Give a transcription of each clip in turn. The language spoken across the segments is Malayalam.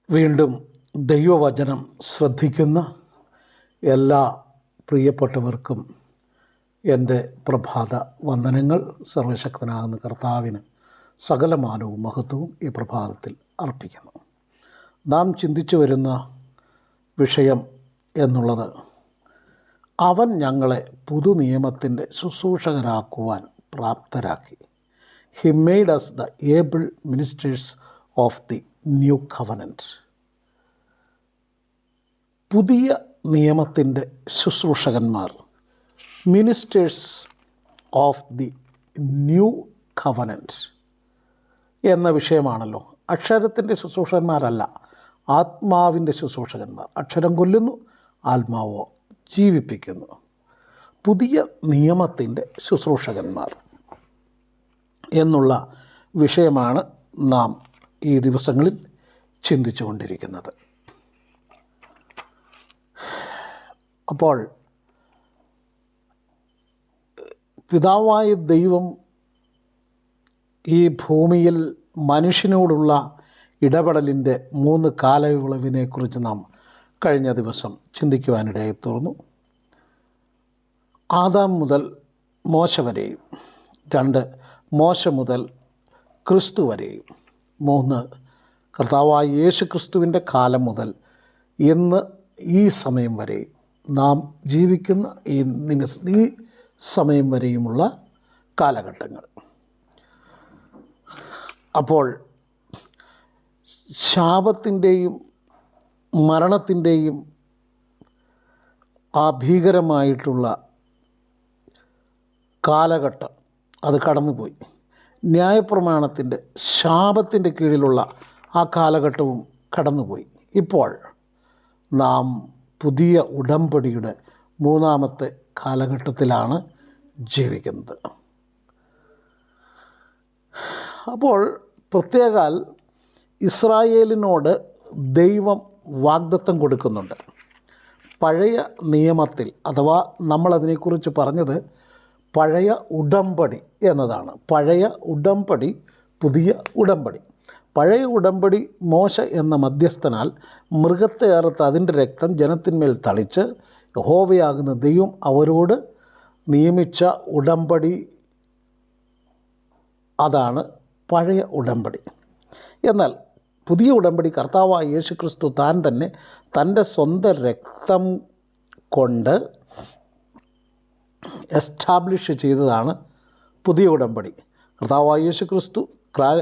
വീണ്ടും ദൈവവചനം ശ്രദ്ധിക്കുന്ന എല്ലാ പ്രിയപ്പെട്ടവർക്കും എൻ്റെ പ്രഭാത വന്ദനങ്ങൾ. സർവശക്തനാകുന്ന കർത്താവിന് സകലമാനവും മഹത്വവും ഈ പ്രഭാതത്തിൽ അർപ്പിക്കുന്നു. നാം ചിന്തിച്ചു വരുന്ന വിഷയം എന്നുള്ളത്, അവൻ ഞങ്ങളെ പുതുനിയമത്തിൻ്റെ ശുശ്രൂഷകരാക്കുവാൻ പ്രാപ്തരാക്കി. He made us the able ministers of the new covenant. പുതിയ നിയമത്തിൻ്റെ ശുശ്രൂഷകന്മാർ, ministers of the new covenant എന്ന വിഷയമാണല്ലോ. അക്ഷരത്തിൻ്റെ ശുശ്രൂഷകന്മാരല്ല, ആത്മാവിൻ്റെ ശുശ്രൂഷകന്മാർ. അക്ഷരം കൊല്ലുന്നു, ആത്മാവോ ജീവിപ്പിക്കുന്നു. പുതിയ നിയമത്തിൻ്റെ ശുശ്രൂഷകന്മാർ എന്നുള്ള വിഷയമാണ് നാം ഈ ദിവസങ്ങളിൽ ചിന്തിച്ചു കൊണ്ടിരിക്കുന്നത്. അപ്പോൾ പിതാവായ ദൈവം ഈ ഭൂമിയിൽ മനുഷ്യനോടുള്ള ഇടപെടലിൻ്റെ 3 കാലയളവിനെക്കുറിച്ച് നാം കഴിഞ്ഞ ദിവസം ചിന്തിക്കുവാനിടയായി തീർന്നു. ആദാം മുതൽ മോശ വരെയും, 2 മോശ മുതൽ ക്രിസ്തു വരെയും, 3 കർത്താവായ യേശു ക്രിസ്തുവിൻ്റെ കാലം മുതൽ ഇന്ന് ഈ സമയം വരെ നാം ജീവിക്കുന്ന ഈ സമയം വരെയുമുള്ള കാലഘട്ടങ്ങൾ. അപ്പോൾ ശാപത്തിൻ്റെയും മരണത്തിൻ്റെയും ആ ഭീകരമായിട്ടുള്ള കാലഘട്ടം അത് കടന്നുപോയി. ന്യായപ്രമാണത്തിൻ്റെ ശാപത്തിൻ്റെ കീഴിലുള്ള ആ കാലഘട്ടവും കടന്നുപോയി. ഇപ്പോൾ നാം പുതിയ ഉടമ്പടിയുടെ 3ാമത്തെ കാലഘട്ടത്തിലാണ് ജീവിക്കുന്നത്. അപ്പോൾ പ്രത്യേകാൽ ഇസ്രായേലിനോട് ദൈവം വാഗ്ദത്തം കൊടുക്കുന്നുണ്ട്. പഴയ നിയമത്തിൽ, അഥവാ നമ്മളതിനെക്കുറിച്ച് പറഞ്ഞത് പഴയ ഉടമ്പടി എന്നതാണ്. പഴയ ഉടമ്പടി, പുതിയ ഉടമ്പടി. പഴയ ഉടമ്പടി മോശ എന്ന മധ്യസ്ഥനാൽ മൃഗത്തെ അറുത്ത് അതിൻ്റെ രക്തം ജനത്തിന്മേൽ തളിച്ച് യഹോവയാകുന്ന ദൈവം അവരോട് നിയമിച്ച ഉടമ്പടി, അതാണ് പഴയ ഉടമ്പടി. എന്നാൽ പുതിയ ഉടമ്പടി കർത്താവായ യേശു ക്രിസ്തു താൻ തന്നെ തൻ്റെ സ്വന്തം രക്തം കൊണ്ട് എസ്റ്റാബ്ലിഷ് ചെയ്തതാണ് പുതിയ ഉടമ്പടി. കർത്താവായ യേശു ക്രിസ്തു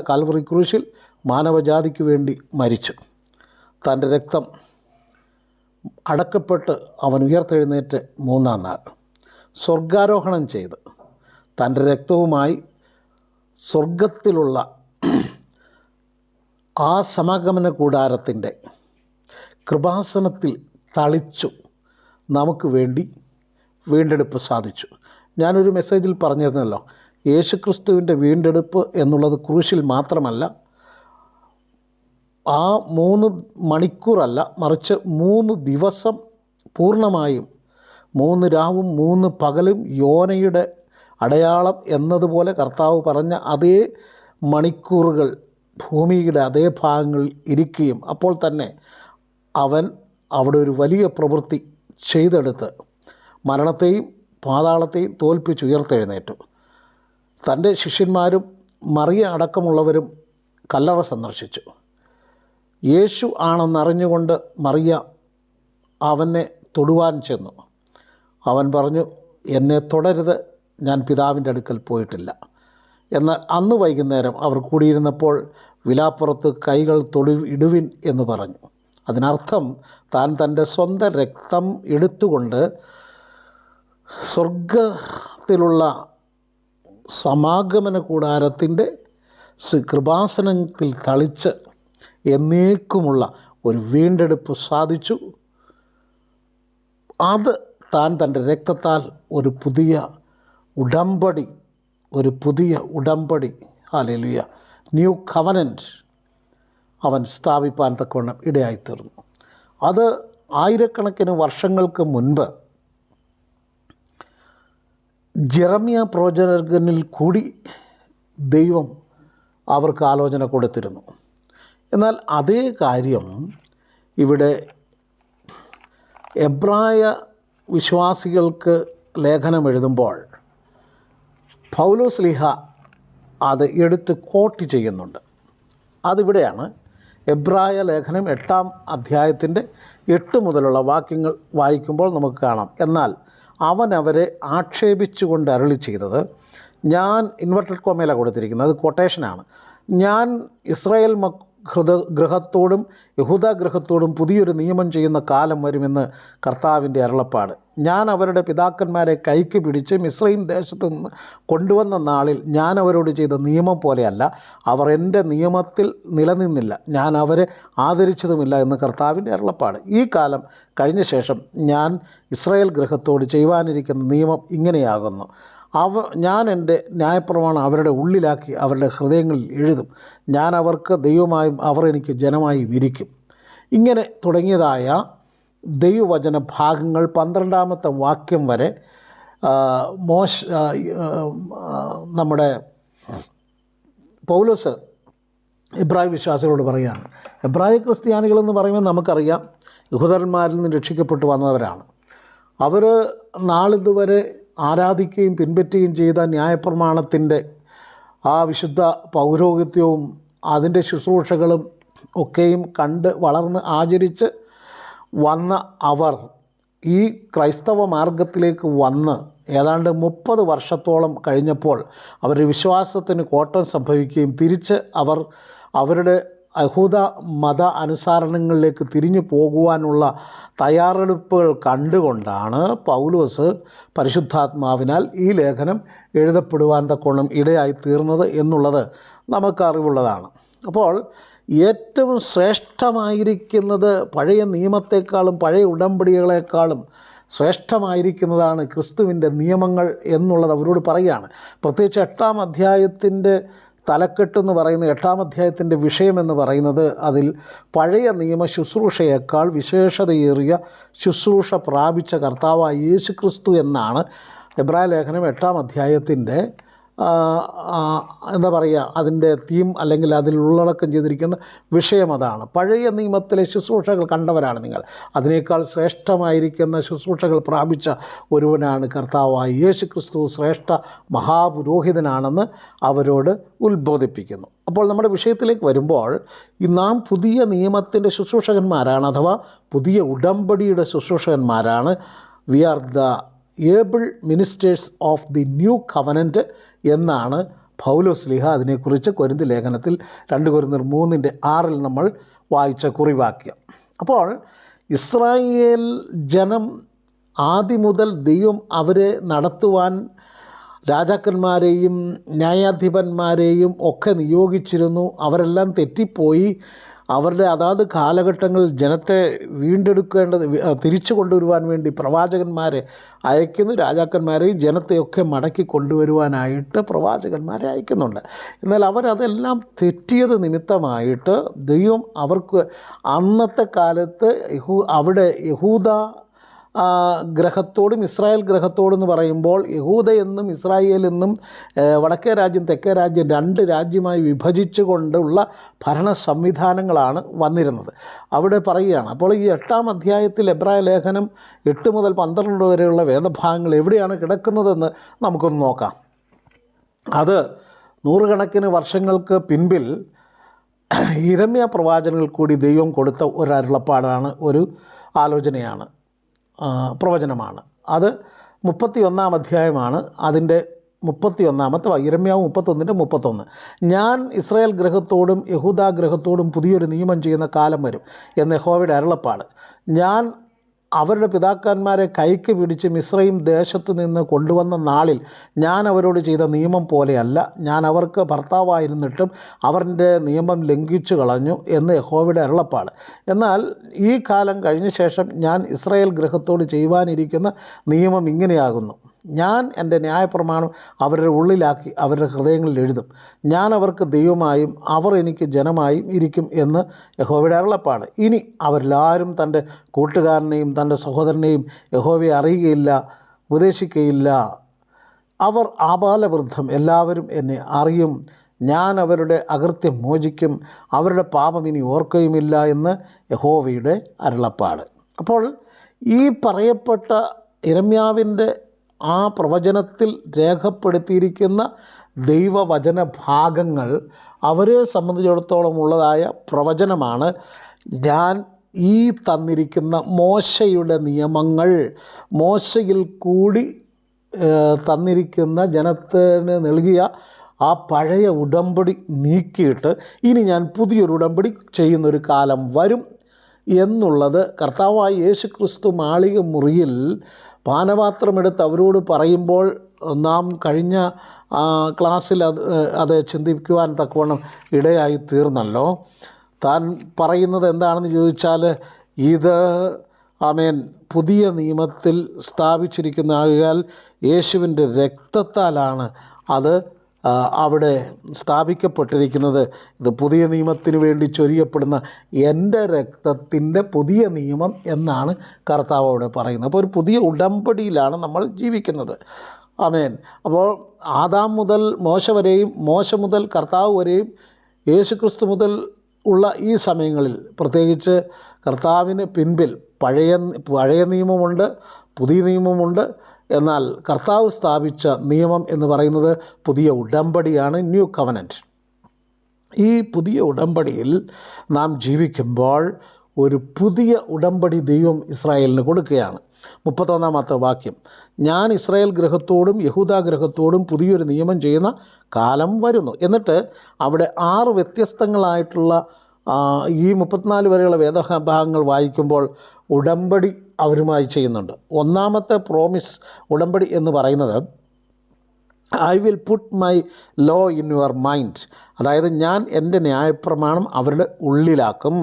കാൽവറി ക്രൂശിൽ മാനവജാതിക്ക് വേണ്ടി മരിച്ചു. തൻ്റെ രക്തം അടക്കപ്പെട്ട് അവൻ ഉയർത്തെഴുന്നേറ്റ് 3-ാം നാൾ സ്വർഗാരോഹണം ചെയ്ത് തൻ്റെ രക്തവുമായി സ്വർഗത്തിലുള്ള ആ സമാഗമന കൂടാരത്തിൻ്റെ കൃപാസനത്തിൽ തളിച്ചു നമുക്ക് വേണ്ടി വീണ്ടെടുപ്പ് സാധിച്ചു. ഞാനൊരു മെസ്സേജിൽ പറഞ്ഞിരുന്നല്ലോ, യേശുക്രിസ്തുവിൻ്റെ വീണ്ടെടുപ്പ് എന്നുള്ളത് ക്രൂശിൽ മാത്രമല്ല, ആ 3 മണിക്കൂറല്ല, മറിച്ച് 3 ദിവസം പൂർണ്ണമായും, 3 രാവും 3 പകലും യോനയുടെ അടയാളം എന്നതുപോലെ കർത്താവ് പറഞ്ഞ അതേ മണിക്കൂറുകൾ ഭൂമിയുടെ അതേ ഭാഗങ്ങളിൽ ഇരിക്കുകയും അപ്പോൾ തന്നെ അവൻ അവിടെ ഒരു വലിയ പ്രവൃത്തി ചെയ്തെടുത്ത് മരണത്തെയും പാതാളത്തെയും തോൽപ്പിച്ച് ഉയർത്തെഴുന്നേറ്റു. തൻ്റെ ശിഷ്യന്മാരും മറിയ അടക്കമുള്ളവരും കല്ലറ സന്ദർശിച്ചു. യേശു ആണെന്നറിഞ്ഞുകൊണ്ട് മറിയ അവനെ തൊടുവാൻ ചെന്നു. അവൻ പറഞ്ഞു, എന്നെ തൊടരുത്, ഞാൻ പിതാവിൻ്റെ അടുക്കൽ പോയിട്ടില്ല. എന്നാൽ അന്ന് വൈകുന്നേരം അവർ കൂടിയിരുന്നപ്പോൾ വിലാപ്പുറത്ത് കൈകൾ ഇടുവിൻ എന്ന് പറഞ്ഞു. അതിനർത്ഥം താൻ തൻ്റെ സ്വന്തം രക്തം എടുത്തുകൊണ്ട് സ്വർഗത്തിലുള്ള സമാഗമന കൂടാരത്തിൻ്റെ കൃപാസനത്തിൽ തളിച്ച് എന്നേക്കുമുള്ള ഒരു വീണ്ടെടുപ്പ് സാധിച്ചു. അത് താൻ തൻ്റെ രക്തത്താൽ ഒരു പുതിയ ഉടമ്പടി ഹല്ലേലൂയ, ന്യൂ കവനൻറ്റ് അവൻ സ്ഥാപിപ്പാൻ തക്കവണ്ണം ഇടയായിത്തീർന്നു. അത് ആയിരക്കണക്കിന് വർഷങ്ങൾക്ക് മുൻപ് ജെറമ്യ പ്രവചകനിൽ കൂടി ദൈവം അവർക്ക് ആലോചന കൊടുത്തിരുന്നു. എന്നാൽ അതേ കാര്യം ഇവിടെ എബ്രായ വിശ്വാസികൾക്ക് ലേഖനം എഴുതുമ്പോൾ പൗലോസ് ലീഹ അത് എടുത്ത് കോട്ട് ചെയ്യുന്നുണ്ട്. അതിവിടെയാണ്. എബ്രായ ലേഖനം 8-ാം അധ്യായത്തിൻ്റെ 8 മുതലുള്ള വാക്യങ്ങൾ വായിക്കുമ്പോൾ നമുക്ക് കാണാം. എന്നാൽ അവൻ അവരെ ആക്ഷേപിച്ചുകൊണ്ട് അരുളി ചെയ്തത്, ഞാൻ ഇൻവെർട്ടഡ് കോമയിലാണ് കൊടുത്തിരിക്കുന്നത്, അത് കൊട്ടേഷനാണ്, ഞാൻ ഇസ്രായേൽ ഗൃഹത്തോടും യഹൂദ ഗൃഹത്തോടും പുതിയൊരു നിയമം ചെയ്യുന്ന കാലം വരുമെന്ന് കർത്താവിൻ്റെ അരുളപ്പാട്. ഞാൻ അവരുടെ പിതാക്കന്മാരെ കൈക്ക് പിടിച്ച് മിസ്രയീം ദേശത്തു നിന്ന് കൊണ്ടുവന്ന നാളിൽ ഞാൻ അവരോട് ചെയ്ത നിയമം പോലെയല്ല. അവർ എൻ്റെ നിയമത്തിൽ നിലനിന്നില്ല, ഞാൻ അവരെ ആദരിച്ചതുമില്ല എന്ന് കർത്താവിൻ്റെ അരുളപ്പാട്. ഈ കാലം കഴിഞ്ഞ ശേഷം ഞാൻ ഇസ്രായേൽ ഗൃഹത്തോട് ചെയ്യുവാനിരിക്കുന്ന നിയമം ഇങ്ങനെയാകുന്നു. ഞാൻ എൻ്റെ ന്യായപ്രമാണം അവരുടെ ഉള്ളിലാക്കി അവരുടെ ഹൃദയങ്ങളിൽ എഴുതും. ഞാൻ അവർക്ക് ദൈവമായും അവർ എനിക്ക് ജനമായും ഇരിക്കും. ഇങ്ങനെ തുടങ്ങിയതായ ദൈവവചന ഭാഗങ്ങൾ 12-ാമത്തെ വാക്യം വരെ നമ്മുടെ പൗലോസ് എബ്രായ വിശ്വാസികളോട് പറയുകയാണ്. എബ്രായ ക്രിസ്ത്യാനികളെന്ന് പറയുമ്പോൾ നമുക്കറിയാം, യഹൂദന്മാരിൽ നിന്ന് രക്ഷിക്കപ്പെട്ടു വന്നവരാണ്. അവർ നാളിതുവരെ ആരാധിക്കുകയും പിൻപറ്റുകയും ചെയ്ത ന്യായപ്രമാണത്തിൻ്റെ ആ വിശുദ്ധ പൗരോഹിത്യവും അതിൻ്റെ ശുശ്രൂഷകളും ഒക്കെയും കണ്ട് വളർന്ന് ആചരിച്ച് വന്ന അവർ ഈ ക്രൈസ്തവ മാർഗത്തിലേക്ക് വന്ന് ഏതാണ്ട് 30 വർഷത്തോളം കഴിഞ്ഞപ്പോൾ അവരുടെ വിശ്വാസത്തിന് കോട്ടം സംഭവിക്കുകയും തിരിച്ച് അവർ അവരുടെ യഹൂദ മത അനുസരണങ്ങളിലേക്ക് തിരിഞ്ഞു പോകുവാനുള്ള തയ്യാറെടുപ്പുകൾ കണ്ടുകൊണ്ടാണ് പൗലോസ് പരിശുദ്ധാത്മാവിനാൽ ഈ ലേഖനം എഴുതപ്പെടുവാൻ തക്കോണം ഇടയായി തീർന്നത് എന്നുള്ളത് നമുക്കറിവുള്ളതാണ്. അപ്പോൾ ഏറ്റവും ശ്രേഷ്ഠമായിരിക്കുന്നത് പഴയ നിയമത്തെക്കാളും പഴയ ഉടമ്പടികളെക്കാളും ശ്രേഷ്ഠമായിരിക്കുന്നതാണ് ക്രിസ്തുവിൻ്റെ നിയമങ്ങൾ എന്നുള്ളത് അവരോട് പറയുകയാണ്. പ്രത്യേകിച്ച് 8-ാം അധ്യായത്തിൻ്റെ തലക്കെട്ടെന്ന് പറയുന്നത്, 8-ാം അധ്യായത്തിൻ്റെ വിഷയമെന്ന് പറയുന്നത് അതിൽ പഴയ നിയമ ശുശ്രൂഷയേക്കാൾ വിശേഷതയേറിയ ശുശ്രൂഷ പ്രാപിച്ച കർത്താവായ യേശു ക്രിസ്തു എന്നാണ് എബ്രായ ലേഖനം 8-ാം അധ്യായത്തിൻ്റെ എന്താ പറയുക, അതിൻ്റെ തീം അല്ലെങ്കിൽ അതിൽ ഉള്ളടക്കം ചെയ്തിരിക്കുന്ന വിഷയം അതാണ്. പഴയ നിയമത്തിലെ ശുശ്രൂഷകൾ കണ്ടവരാണ് നിങ്ങൾ, അതിനേക്കാൾ ശ്രേഷ്ഠമായിരിക്കുന്ന ശുശ്രൂഷകൾ പ്രാപിച്ച ഒരുവനാണ് കർത്താവായ യേശു ക്രിസ്തു, ശ്രേഷ്ഠ മഹാപുരോഹിതനാണെന്ന് അവരോട് ഉത്ബോധിപ്പിക്കുന്നു. അപ്പോൾ നമ്മുടെ വിഷയത്തിലേക്ക് വരുമ്പോൾ നാം പുതിയ നിയമത്തിൻ്റെ ശുശ്രൂഷകന്മാരാണ്, അഥവാ പുതിയ ഉടമ്പടിയുടെ ശുശ്രൂഷകന്മാരാണ്. We are the able ministers of the new covenant എന്നാണ് പൗലോസ് ലീഹ അതിനെക്കുറിച്ച് കൊരിന്ത് ലേഖനത്തിൽ 2 കൊരിന്ത്യർ 3:6 നമ്മൾ വായിച്ച കുറിവാക്യം. അപ്പോൾ ഇസ്രായേൽ ജനം ആദ്യം മുതൽ ദൈവം അവരെ നടത്തുവാൻ രാജാക്കന്മാരെയും ന്യായാധിപന്മാരെയും ഒക്കെ നിയോഗിച്ചിരുന്നു. അവരെല്ലാം തെറ്റിപ്പോയി. അവരുടെ അതാത് കാലഘട്ടങ്ങളിൽ ജനത്തെ വീണ്ടെടുക്കേണ്ടത്, തിരിച്ചു കൊണ്ടുവരുവാൻ വേണ്ടി പ്രവാചകന്മാരെ അയക്കുന്നു. രാജാക്കന്മാരെയും ജനത്തെയൊക്കെ മടക്കി കൊണ്ടുവരുവാനായിട്ട് പ്രവാചകന്മാരെ അയക്കുന്നുണ്ട്. എന്നാൽ അവരതെല്ലാം തെറ്റിയത് നിമിത്തമായിട്ട് ദൈവം അവർക്ക് അന്നത്തെ കാലത്ത് അവിടെ യഹൂദ ഗ്രഹത്തോടും ഇസ്രായേൽ ഗ്രഹത്തോടും എന്ന് പറയുമ്പോൾ യഹൂദയെന്നും ഇസ്രായേലെന്നും വടക്കേ രാജ്യം തെക്കേ രാജ്യം 2 രാജ്യമായി വിഭജിച്ചു കൊണ്ടുള്ള ഭരണ സംവിധാനങ്ങളാണ് വന്നിരുന്നത്. അവിടെ പറയുകയാണ്. അപ്പോൾ ഈ 8-ാം അധ്യായത്തിൽ എബ്രായ ലേഖനം 8 മുതൽ 12 വരെയുള്ള വേദഭാഗങ്ങൾ എവിടെയാണ് കിടക്കുന്നതെന്ന് നമുക്കൊന്ന് നോക്കാം. അത് നൂറുകണക്കിന് വർഷങ്ങൾക്ക് പിൻപിൽ യിരെമ്യാ പ്രവാചകനിൽ കൂടി ദൈവം കൊടുത്ത ഒരു അരുളപ്പാടാണ്, ഒരു ആലോചനയാണ്, പ്രവചനമാണ്. അത് 31-ാം അധ്യായമാണ്. അതിൻ്റെ 31-ാമത്തെ യിരെമ്യാവ് 31:31 ഞാൻ ഇസ്രായേൽ ഗൃഹത്തോടും യഹൂദ ഗൃഹത്തോടും പുതിയൊരു നിയമം ചെയ്യുന്ന കാലം വരും എന്ന് യഹോവയുടെ അരുളപ്പാട്. ഞാൻ അവരുടെ പിതാക്കന്മാരെ കൈക്ക് പിടിച്ച് മിസ്രയീം ദേശത്ത് നിന്ന് കൊണ്ടുവന്ന നാളിൽ ഞാൻ അവരോട് ചെയ്ത നിയമം പോലെയല്ല. ഞാൻ അവർക്ക് ഭർത്താവായിരുന്നിട്ടും അവരുടെ നിയമം ലംഘിച്ചു കളഞ്ഞു എന്ന് യഹോവയുടെ അരുളപ്പാട്. എന്നാൽ ഈ കാലം കഴിഞ്ഞ ശേഷം ഞാൻ ഇസ്രായേൽ ഗൃഹത്തോട് ചെയ്യുവാനിരിക്കുന്ന നിയമം ഇങ്ങനെയാകുന്നു. ഞാൻ എൻ്റെ ന്യായപ്രമാണം അവരുടെ ഉള്ളിലാക്കി അവരുടെ ഹൃദയങ്ങളിൽ എഴുതും. ഞാൻ അവർക്ക് ദൈവമായും അവർ എനിക്ക് ജനമായും ഇരിക്കും എന്ന് യഹോവയുടെ അരുളപ്പാട്. ഇനി അവരെല്ലാവരും തൻ്റെ കൂട്ടുകാരനെയും തൻ്റെ സഹോദരനെയും യഹോവയെ അറിയുകയില്ല, ഉപദേശിക്കുകയില്ല. അവർ ആബാലവൃദ്ധം എല്ലാവരും എന്നെ അറിയും. ഞാൻ അവരുടെ അകൃത്യം മോചിക്കും, അവരുടെ പാപം ഇനി ഓർക്കുകയുമില്ല എന്ന് യഹോവയുടെ അരുളപ്പാട്. അപ്പോൾ ഈ പറയപ്പെട്ട യിരെമ്യാവിൻ്റെ ആ പ്രവചനത്തിൽ രേഖപ്പെടുത്തിയിരിക്കുന്ന ദൈവവചന ഭാഗങ്ങൾ അവരെ സംബന്ധിച്ചിടത്തോളം ഉള്ളതായ പ്രവചനമാണ്. ഞാൻ ഈ തന്നിരിക്കുന്ന മോശയുടെ നിയമങ്ങൾ, മോശയിൽ കൂടി തന്നിരിക്കുന്ന ജനത്തിന് നൽകിയ ആ പഴയ ഉടമ്പടി നീക്കിയിട്ട് ഇനി ഞാൻ പുതിയൊരു ഉടമ്പടി ചെയ്യുന്നൊരു കാലം വരും എന്നുള്ളത് കർത്താവായ യേശു ക്രിസ്തു മാളിക മുറിയിൽ പാനപാത്രമെടുത്ത് അവരോട് പറയുമ്പോൾ നാം കഴിഞ്ഞ ക്ലാസ്സിൽ അത് ചിന്തിക്കുവാൻ തക്കവണ്ണം ഇടയായി തീർന്നല്ലോ. താൻ പറയുന്നത് എന്താണെന്ന് ചോദിച്ചാൽ, ഇത് ആമേൻ പുതിയ നിയമത്തിൽ സ്ഥാപിച്ചിരിക്കുന്ന ആകയാൽ യേശുവിൻ്റെ രക്തത്താലാണ് അത് അവിടെ സ്ഥാപിക്കപ്പെട്ടിരിക്കുന്നത്. ഇത് പുതിയ നിയമത്തിന് വേണ്ടി ചൊരിയപ്പെടുന്ന എൻ്റെ രക്തത്തിൻ്റെ പുതിയ നിയമം എന്നാണ് കർത്താവ് അവിടെ പറയുന്നത്. അപ്പോൾ ഒരു പുതിയ ഉടമ്പടിയിലാണ് നമ്മൾ ജീവിക്കുന്നത്. ആമേൻ. അപ്പോൾ ആദാം മുതൽ മോശ വരെയും, മോശ മുതൽ കർത്താവ് വരെയും, യേശുക്രിസ്തു മുതൽ ഉള്ള ഈ സമയങ്ങളിൽ പ്രത്യേകിച്ച് കർത്താവിന് പിൻപിൽ പഴയ നിയമമുണ്ട്, പുതിയ നിയമമുണ്ട്. എന്നാൽ കർത്താവ് സ്ഥാപിച്ച നിയമം എന്ന് പറയുന്നത് പുതിയ ഉടമ്പടിയാണ്, ന്യൂ കവനൻറ്റ്. ഈ പുതിയ ഉടമ്പടിയിൽ നാം ജീവിക്കുമ്പോൾ ഒരു പുതിയ ഉടമ്പടി ദൈവം ഇസ്രായേലിന് കൊടുക്കുകയാണ്. 31 വാക്യം, ഞാൻ ഇസ്രായേൽ ഗൃഹത്തോടും യഹൂദാ ഗൃഹത്തോടും പുതിയൊരു നിയമം ചെയ്യുന്ന കാലം വരുന്നു. എന്നിട്ട് അവിടെ 6 വ്യത്യസ്തങ്ങളായിട്ടുള്ള ഈ 34 വരെയുള്ള വേദഭാഗങ്ങൾ വായിക്കുമ്പോൾ ഉടമ്പടി അവരുമായി ചെയ്യുന്നുണ്ട്. ഒന്നാമത്തെ പ്രോമിസ് ഉടമ്പടി എന്ന് പറയുന്നത് I will put my law in your mind, അതായത് ഞാൻ എൻ്റെ ന്യായപ്രമാണം അവരുടെ ഉള്ളിലാക്കും.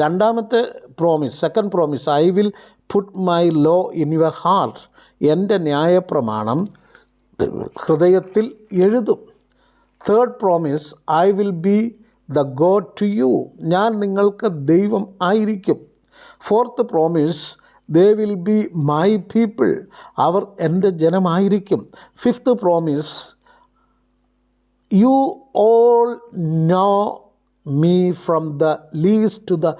രണ്ടാമത്തെ promise, second promise, I will put my law in your heart, എൻ്റെ ന്യായപ്രമാണം ഹൃദയത്തിൽ എഴുതും. Third promise, I will be the God to you, ഞാൻ നിങ്ങൾക്ക് ദൈവം ആയിരിക്കും. Fourth promise, they will be my people, അവർ എൻ്റെ ജനമായിരിക്കും. Fifth promise, you all know me from the least to the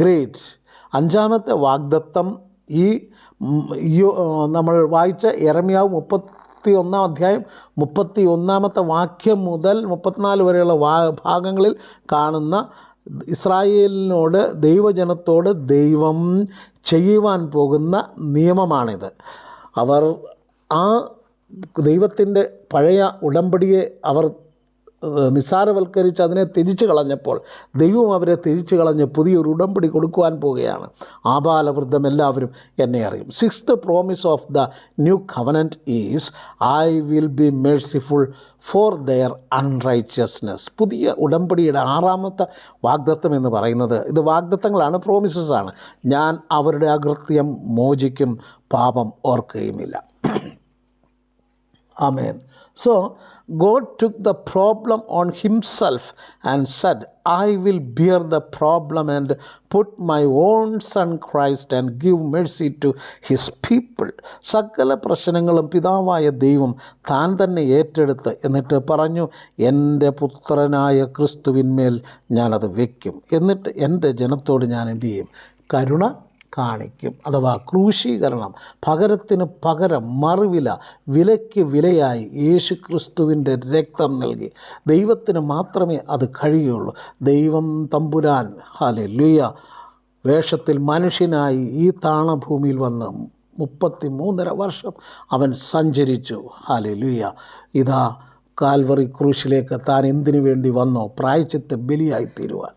great. അഞ്ചാമത്തെ വാഗ്ദത്തം ഈ നമ്മൾ വായിച്ച യിരെമ്യാവ് 31 അധ്യായം 31 വാക്യം മുതൽ 34 വരെയുള്ള ഭാഗങ്ങളിൽ കാണുന്ന ഇസ്രായേലിനോട്, ദൈവജനത്തോട് ദൈവം ചെയ്യുവാൻ പോകുന്ന നിയമമാണിത്. അവർ ആ ദൈവത്തിൻ്റെ പഴയ ഉടമ്പടിയെ അവർ നിസ്സാരവൽക്കരിച്ച് അതിനെ തിരിച്ചു കളഞ്ഞപ്പോൾ ദൈവം അവരെ തിരിച്ചു കളഞ്ഞ് പുതിയൊരു ഉടമ്പടി കൊടുക്കുവാൻ പോവുകയാണ്. ആബാലവൃദ്ധം എല്ലാവരും എന്നെ അറിയും. Sixth promise of the new covenant is I will B merciful for their അൺറൈച്ചസ്നെസ്. പുതിയ ഉടമ്പടിയുടെ 6ാമത്തെ വാഗ്ദത്തം എന്ന് പറയുന്നത്, ഇത് വാഗ്ദത്തങ്ങളാണ്, പ്രോമിസസാണ്. ഞാൻ അവരുടെ അകൃത്യം മോചിക്കും, പാപം ഓർക്കുകയുമില്ല. Amen. So God took the problem on himself and said, I will bear the problem and put my own son Christ and give mercy to his people. സകല പ്രശ്നങ്ങളും പിതാവായ ദൈവം താൻ തന്നെ ഏറ്റെടുത്ത് എന്നിട്ട് പറഞ്ഞു, എൻ്റെ പുത്രനായ ക്രിസ്തുവിന്മേൽ ഞാനത് വയ്ക്കും, എന്നിട്ട് എൻ്റെ ജനത്തോട് ഞാൻ എന്തു ചെയ്യും? കരുണ കാണിക്കും. അഥവാ ക്രൂശീകരണം, പകരത്തിന് പകരം മറുവില, വിലയ്ക്ക് വിലയായി യേശു ക്രിസ്തുവിൻ്റെ രക്തം നൽകി. ദൈവത്തിന് മാത്രമേ അത് കഴിയുള്ളൂ. ദൈവം തമ്പുരാൻ ഹല്ലേലൂയ വേഷത്തിൽ മനുഷ്യനായി ഈ താണഭൂമിയിൽ വന്ന് 33.5 വർഷം അവൻ സഞ്ചരിച്ചു. ഹല്ലേലൂയ. ഇതാ കാൽവറി ക്രൂശിലേക്ക് താൻ എന്തിനു വേണ്ടി വന്നോ? പ്രായശ്ചിത്ത ബലിയായി തീരുവാൻ.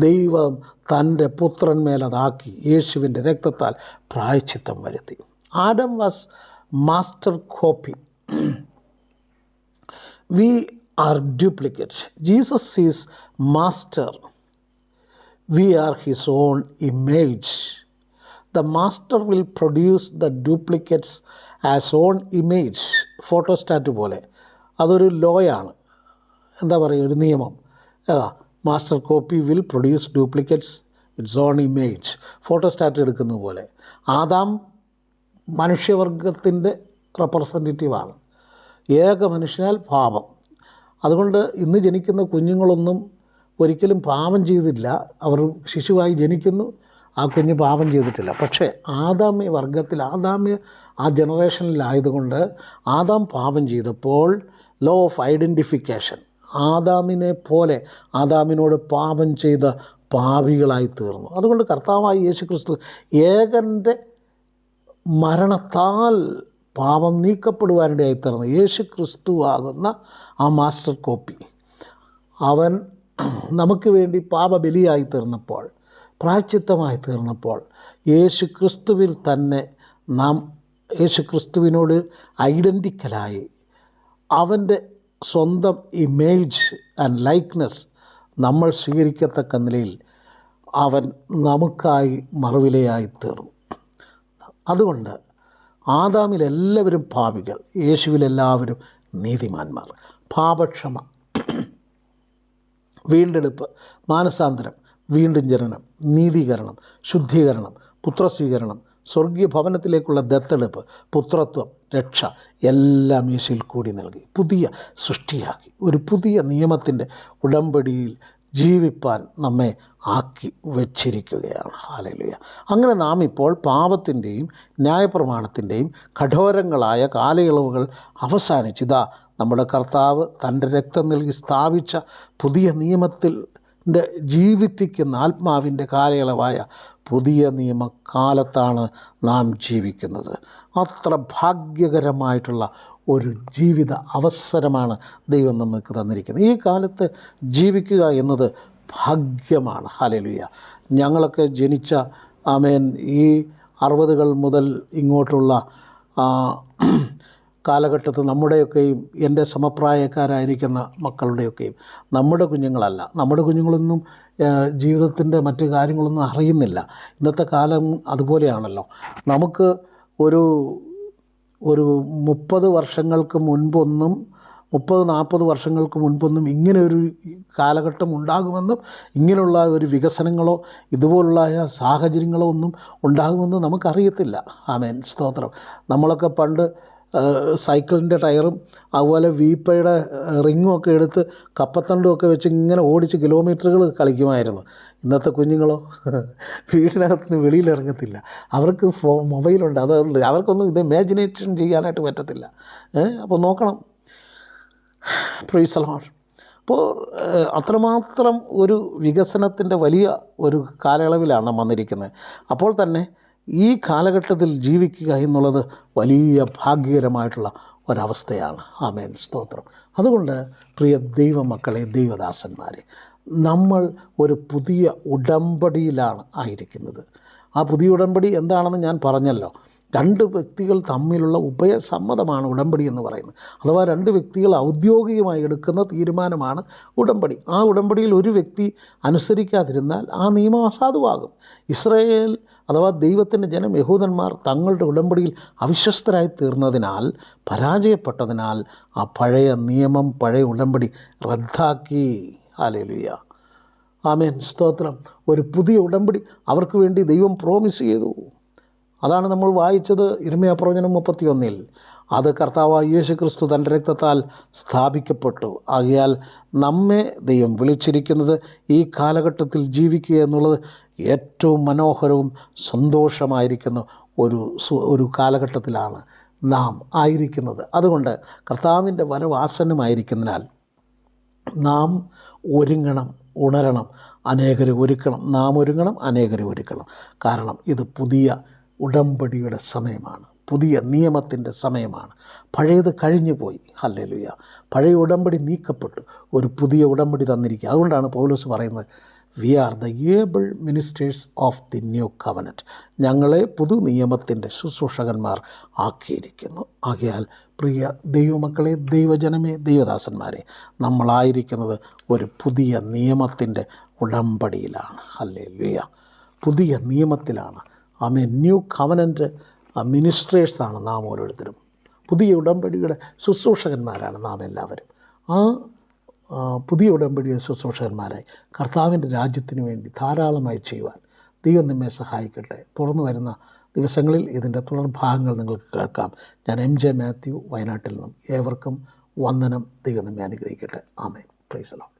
ദൈവം തൻ്റെ പുത്രന്മേലതാക്കി യേശുവിൻ്റെ രക്തത്താൽ പ്രായശ്ചിത്തം വരുത്തി. Adam was master copy, we are duplicate. Jesus is master, we are his own image. The master will produce the duplicates as own image. Photostat പോലെ അതൊരു ലോയാണ്, എന്താ പറയുക, ഒരു നിയമം. ഏതാ? Master copy will produce duplicates its own image. Photostat എടുക്കുന്ന പോലെ. ആദാം മനുഷ്യവർഗത്തിൻ്റെ റെപ്രസെൻറ്റേറ്റീവാണ്. ഏക മനുഷ്യനാൽ പാപം. അതുകൊണ്ട് ഇന്ന് ജനിക്കുന്ന കുഞ്ഞുങ്ങളൊന്നും ഒരിക്കലും പാപം ചെയ്തില്ല. അവർ ശിശുവായി ജനിക്കുന്നു, ആ കുഞ്ഞ് പാപം ചെയ്തിട്ടില്ല. പക്ഷേ ആദാമ്യ വർഗത്തിൽ, ആ ജനറേഷനിലായതുകൊണ്ട് ആദാം പാപം ചെയ്തപ്പോൾ ലോ ഓഫ് ഐഡൻറ്റിഫിക്കേഷൻ, ആദാമിനെ പോലെ ആദാമിനോട് പാപം ചെയ്ത പാപികളായി തീർന്നു. അതുകൊണ്ട് കർത്താവായ യേശുക്രിസ്തു ഏകൻ്റെ മരണത്താൽ പാപം നീക്കപ്പെടുവാനിടയായി തീർന്നു. യേശുക്രിസ്തു ആകുന്ന ആ മാസ്റ്റർ കോപ്പി അവൻ നമുക്ക് വേണ്ടി പാപബലിയായി തീർന്നപ്പോൾ, പ്രായശ്ചിത്തമായി തീർന്നപ്പോൾ, യേശുക്രിസ്തുവിൽ തന്നെ നാം യേശുക്രിസ്തുവിനോട് ഐഡൻറ്റിക്കലായി അവൻ്റെ സ്വന്തം ഇമേജ് ആൻഡ് ലൈക്ക്നെസ് നമ്മൾ സ്വീകരിക്കത്തക്ക നിലയിൽ അവൻ നമുക്കായി മറുവിലയായി തീർന്നു. അതുകൊണ്ട് ആദാമിലെല്ലാവരും പാപികൾ, യേശുവിലെല്ലാവരും നീതിമാന്മാർ. പാപക്ഷമ, വീണ്ടെടുപ്പ്, മാനസാന്തരം, വീണ്ടും ജനനം, നീതീകരണം, ശുദ്ധീകരണം, പുത്രസ്വീകരണം, സ്വർഗീയ ഭവനത്തിലേക്കുള്ള ദത്തെടുപ്പ്, പുത്രത്വം, രക്ഷ എല്ലാം യേശുവിൽ കൂടി നൽകി പുതിയ സൃഷ്ടിയാക്കി ഒരു പുതിയ നിയമത്തിൻ്റെ ഉടമ്പടിയിൽ ജീവിപ്പാൻ നമ്മെ ആക്കി വച്ചിരിക്കുകയാണ്. ഹല്ലേലൂയ. അങ്ങനെ നാം ഇപ്പോൾ പാപത്തിൻ്റെയും ന്യായപ്രമാണത്തിൻ്റെയും കഠോരങ്ങളായ കാലയളവുകൾ അവസാനിച്ചിതാ നമ്മുടെ കർത്താവ് തൻ്റെ രക്തം നൽകി സ്ഥാപിച്ച പുതിയ നിയമത്തിൽ ജീവിപ്പിക്കുന്ന ആത്മാവിൻ്റെ കാലയളവായ പുതിയ നിയമകാലത്താണ് നാം ജീവിക്കുന്നത്. അത്ര ഭാഗ്യകരമായിട്ടുള്ള ഒരു ജീവിത അവസരമാണ് ദൈവം നമുക്ക് തന്നിരിക്കുന്നത്. ഈ കാലത്ത് ജീവിക്കുക എന്നത് ഭാഗ്യമാണ്. ഹല്ലേലൂയ. ഞങ്ങളൊക്കെ ജനിച്ച ഈ 60കൾ മുതൽ ഇങ്ങോട്ടുള്ള കാലഘട്ടത്തിൽ നമ്മുടെയൊക്കെയും എൻ്റെ സമപ്രായക്കാരായിരിക്കുന്ന മക്കളുടെയൊക്കെയും നമ്മുടെ കുഞ്ഞുങ്ങളല്ല, നമ്മുടെ കുഞ്ഞുങ്ങളൊന്നും ജീവിതത്തിൻ്റെ മറ്റ് കാര്യങ്ങളൊന്നും അറിയുന്നില്ല. ഇന്നത്തെ കാലം അതുപോലെയാണല്ലോ. നമുക്ക് ഒരു 30 വർഷങ്ങൾക്ക് മുൻപൊന്നും 30-40 വർഷങ്ങൾക്ക് മുൻപൊന്നും ഇങ്ങനെ ഒരു കാലഘട്ടം ഉണ്ടാകുമെന്നും ഇങ്ങനെയുള്ള ഒരു വികസനങ്ങളോ ഇതുപോലുള്ള സാഹചര്യങ്ങളോ ഒന്നും ഉണ്ടാകുമെന്ന് നമുക്കറിയത്തില്ല. ആമേൻ, സ്തോത്രം. നമ്മളൊക്കെ പണ്ട് സൈക്കിളിൻ്റെ ടയറും അതുപോലെ വീപ്പയുടെ റിങ്ങും ഒക്കെ എടുത്ത് കപ്പത്തണ്ടും ഒക്കെ വെച്ച് ഇങ്ങനെ ഓടിച്ച് കിലോമീറ്ററുകൾ കളിക്കുമായിരുന്നു. ഇന്നത്തെ കുഞ്ഞുങ്ങളോ വീടിനകത്ത് നിന്ന് വെളിയിലിറങ്ങത്തില്ല. അവർക്ക് മൊബൈലുണ്ട്, അതുകൊണ്ട് അവർക്കൊന്നും ഇത് ഇമാജിനേഷൻ ചെയ്യാനായിട്ട് പറ്റത്തില്ല. അപ്പോൾ നോക്കണം. Price the Lord. അപ്പോൾ അത്രമാത്രം ഒരു വികസനത്തിൻ്റെ വലിയ ഒരു കാലയളവിലാണ് നാം വന്നിരിക്കുന്നത്. അപ്പോൾ തന്നെ ഈ കാലഘട്ടത്തിൽ ജീവിക്കുക എന്നുള്ളത് വലിയ ഭാഗ്യകരമായിട്ടുള്ള ഒരവസ്ഥയാണ്. ആമേൻ, സ്തോത്രം. അതുകൊണ്ട് പ്രിയ ദൈവമക്കളെ, ദൈവദാസന്മാരെ, നമ്മൾ ഒരു പുതിയ ഉടമ്പടിയിലാണ് ആയിരിക്കുന്നത്. ആ പുതിയ ഉടമ്പടി എന്താണെന്ന് ഞാൻ പറഞ്ഞല്ലോ. 2 വ്യക്തികൾ തമ്മിലുള്ള ഉഭയസമ്മതമാണ് ഉടമ്പടി എന്ന് പറയുന്നത്. അഥവാ 2 വ്യക്തികൾ ഔദ്യോഗികമായി എടുക്കുന്ന തീരുമാനമാണ് ഉടമ്പടി. ആ ഉടമ്പടിയിൽ ഒരു വ്യക്തി അനുസരിക്കാതിരുന്നാൽ ആ നിയമം അസാധുവാകും. ഇസ്രായേൽ അഥവാ ദൈവത്തിൻ്റെ ജനം യഹൂദന്മാർ തങ്ങളുടെ ഉടമ്പടിയിൽ അവിശ്വസ്തരായി തീർന്നതിനാൽ, പരാജയപ്പെട്ടതിനാൽ ആ പഴയ നിയമം, പഴയ ഉടമ്പടി റദ്ദാക്കി. ഹല്ലേലൂയ. ആമേൻ, സ്തോത്രം. ഒരു പുതിയ ഉടമ്പടി അവർക്ക് വേണ്ടി ദൈവം പ്രോമിസ് ചെയ്തു. അതാണ് നമ്മൾ വായിച്ചത് യിരെമ്യാ പ്രവചനം 31-ൽ. അത് കർത്താവായ യേശുക്രിസ്തു തൻ്റെ രക്തത്താൽ സ്ഥാപിക്കപ്പെട്ടു. ആകയാൽ നമ്മെ ദൈവം വിളിച്ചിരിക്കുന്നത് ഈ കാലഘട്ടത്തിൽ ജീവിക്കുക എന്നുള്ളത് ഏറ്റവും മനോഹരവും സന്തോഷമായിരിക്കുന്ന ഒരു കാലഘട്ടത്തിലാണ് നാം ആയിരിക്കുന്നത്. അതുകൊണ്ട് കർത്താവിൻ്റെ വരവാസന്നമായിരിക്കുന്നതിനാൽ നാം ഒരുങ്ങണം, ഉണരണം, അനേകരെ ഒരുക്കണം. നാം ഒരുങ്ങണം, അനേകരെ ഒരുക്കണം. കാരണം ഇത് പുതിയ ഉടമ്പടിയുടെ സമയമാണ്, പുതിയ നിയമത്തിൻ്റെ സമയമാണ്. പഴയത് കഴിഞ്ഞു പോയി. ഹല്ലേലൂയ. പഴയ ഉടമ്പടി നീക്കപ്പെട്ടു, ഒരു പുതിയ ഉടമ്പടി തന്നിരിക്കുക. അതുകൊണ്ടാണ് പൗലോസ് പറയുന്നത്, we are the able ministers of the new covenant. ഞങ്ങളെ പുതു നിയമത്തിൻ്റെ ശുശ്രൂഷകന്മാർ ആക്കിയിരിക്കുന്നു. ആകയാൽ പ്രിയ ദൈവമക്കളെ, ദൈവജനമേ, ദൈവദാസന്മാരെ, നമ്മളായിരിക്കുന്നത് ഒരു പുതിയ നിയമത്തിൻ്റെ ഉടമ്പടിയിലാണ്. ഹല്ലേലൂയ. പുതിയ നിയമത്തിലാണ്. ആമേൻ. ന്യൂ കവനൻറ്റ് മിനിസ്ട്രേഴ്സാണ് നാം ഓരോരുത്തരും. പുതിയ ഉടമ്പടിയുടെ ശുശ്രൂഷകന്മാരാണ് നാം എല്ലാവരും. ആ പുതിയ ഉടമ്പടിയുടെ ശുശ്രൂഷകന്മാരായി കർത്താവിൻ്റെ രാജ്യത്തിന് വേണ്ടി ധാരാളമായി ചെയ്യുവാൻ ദൈവം നമ്മെ സഹായിക്കട്ടെ. തുറന്നു വരുന്ന ദിവസങ്ങളിൽ ഇതിൻ്റെ തുടർഭാഗങ്ങൾ നിങ്ങൾക്ക് കേൾക്കാം. ഞാൻ MJ മാത്യു, വയനാട്ടിൽ നിന്നും. ഏവർക്കും വന്ദനം. ദൈവം നമ്മെ അനുഗ്രഹിക്കട്ടെ. ആമേൻ. Praise the Lord.